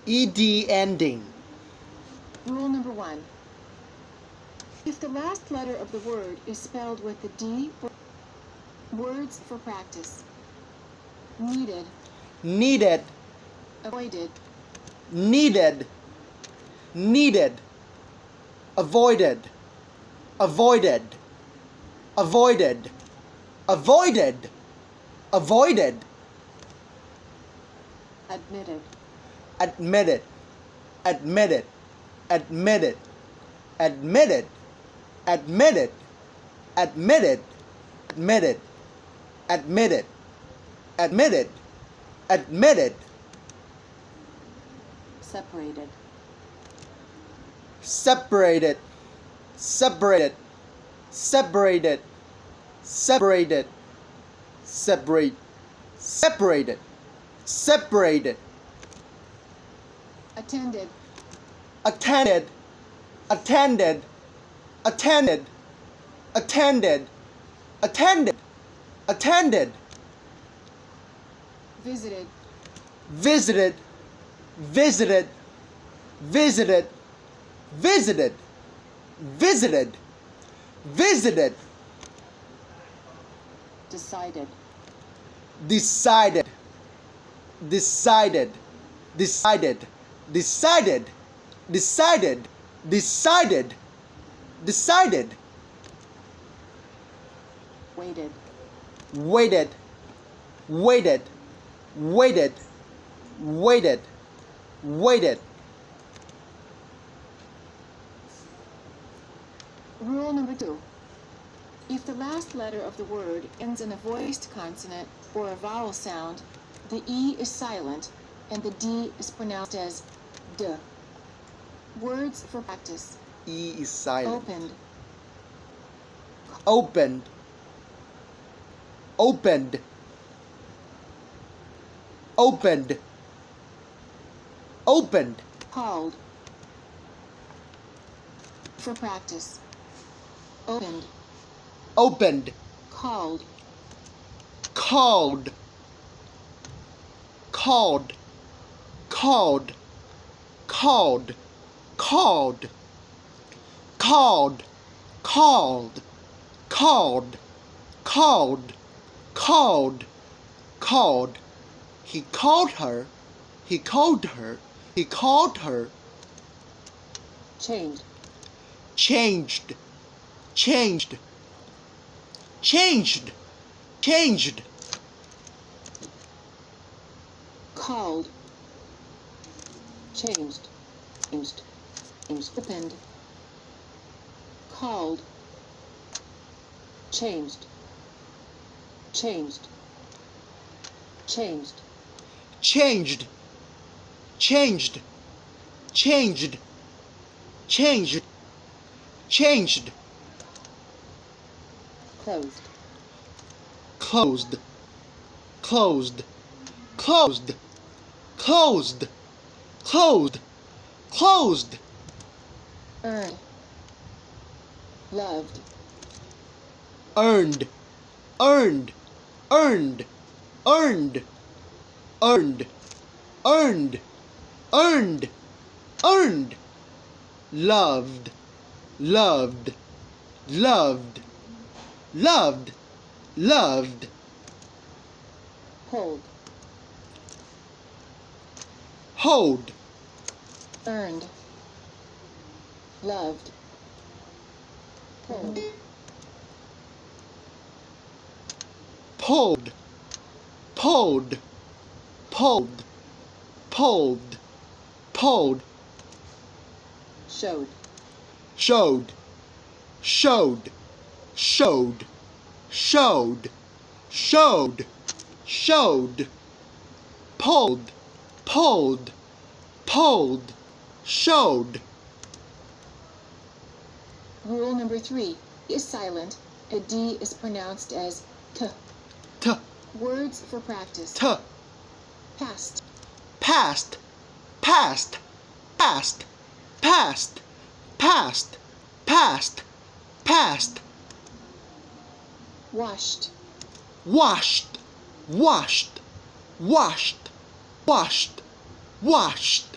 ed ending. Rule number 1. If the last letter of the word is spelled with the D, words for practice. Needed, Needed, avoided, needed, needed, avoided, avoided, avoided, avoided, avoided, admitted, admitted, admitted, admitted, admitted, admitted, admitted, admitted, admitted, admitted, admitted, separated, separated, separated, separated, separated, separate, separated, separated, attended, attended, attended, attended, attended, attended, attended, visited, visited, visited, visited, visited, visited, visited, decided, decided, decided, decided, decided, decided, decided, decided, waited, waited, waited, waited, waited, waited. Rule number 2. If the last letter of the word ends in a voiced consonant or a vowel sound, the E is silent and the D is pronounced as D. Words for practice. E is silent. Opened, Opened, opened, opened, opened, called. For practice. Opened, opened, called, called, called, called, called, called, called, called, called, called, called, called. He called her, he called her, he called her. changed, Changed, changed, changed, changed, called, changed, changed, changed, opened, called, changed, changed, changed, changed, changed, changed, changed, changed, closed, closed, closed, closed, closed, closed, closed, earned, loved, earned, earned, earned, earned, earned, earned, earned, earned, loved, loved, loved, loved, loved, hold, hold, earned, loved, hold, pulled, pulled, pulled, pulled, pulled, showed, showed, showed, showed, showed, showed, showed, pulled, pulled, pulled, showed. Rule number 3 is silent. A D is pronounced as T. T, Words for practice. t, Past, past, past, past, past, past, past, past, washed, washed, washed, washed, washed, washed,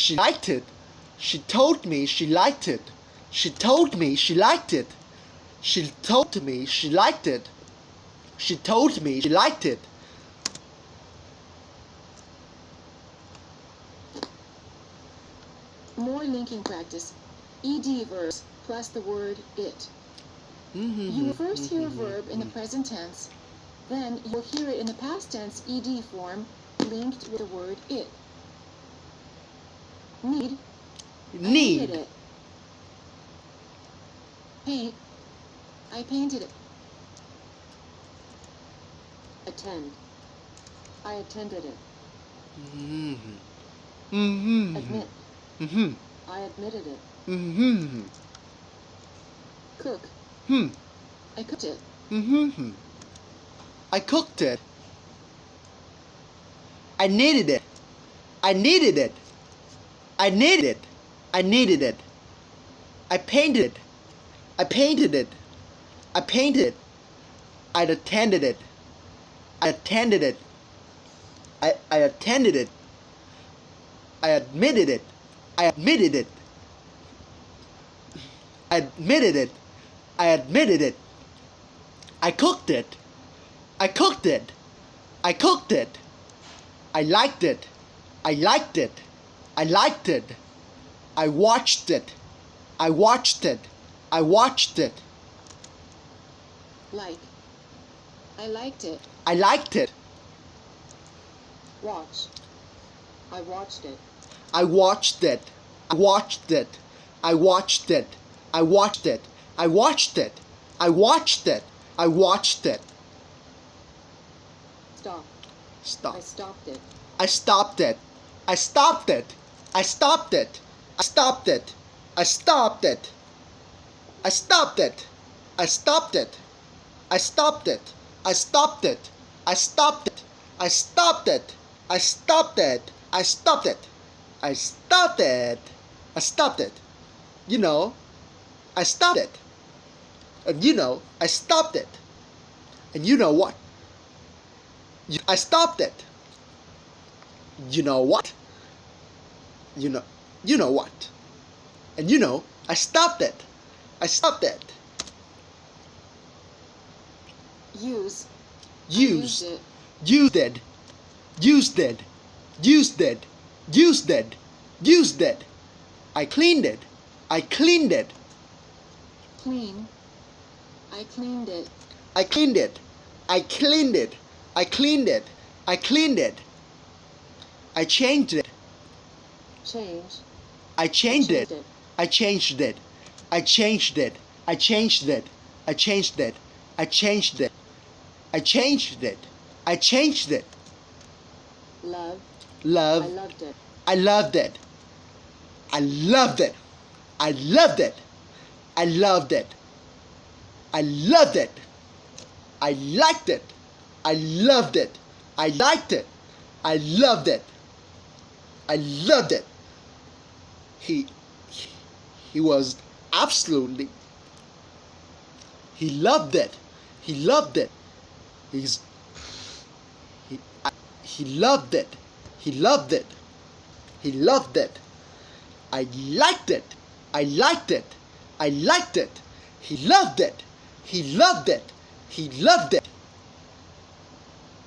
She liked it. She told me she liked it. She told me she liked it. She told me she liked it. She told me she liked it. More linking practice. ED verbs plus the word it. You will first hear a verb in the present tense, then you'll hear it in the past tense ed form linked with the word it. Need. I needed Need. it. Paint. I painted it. Attend. I attended it. Admit. I admitted it. Cook. I cooked it. I cooked it. I needed it. I needed it. I needed it. I needed it. I painted it. I painted it. I painted it. I attended it. I attended it. I attended it. I admitted it. I admitted it. I admitted it. I admitted it. I cooked it. I cooked it. I cooked it. I liked it. I liked it. I liked it. I watched it. I watched it. I watched it. Like. I liked it. I liked it. Watch. I watched it. I watched it. I watched it. I watched it. I watched it. I watched it. I watched it. I watched it. Stop. Stop. I stopped it. I stopped it. I stopped it. I stopped it. I stopped it. I stopped it. I stopped it. I stopped it. I stopped it. I stopped it. I stopped it. I stopped it. I stopped it. I stopped it. I stopped it. I stopped it. You know, I stopped it. And you know, I stopped it. And you know what? I stopped it. You know what? You know what? And you know, I stopped it. I stopped it. Use. Use. I Used it. Used it. Used it. Used it. Used it. I cleaned it. I cleaned it. Clean. I cleaned it. I cleaned it. I cleaned it. I cleaned it. I cleaned it. I changed it. Change. I changed it. I changed it. I changed it. I changed it. I changed it. I changed it. I changed it. I changed it. Love. Love. I loved it. I loved it. I loved it. I loved it. I loved it. I loved it. I liked it. I loved it. I liked it. I loved it. I loved it. He was absolutely. He loved it. He loved it. He loved it. He loved it. He loved it. I liked it. I liked it. I liked it. He loved it. He loved it. He loved it.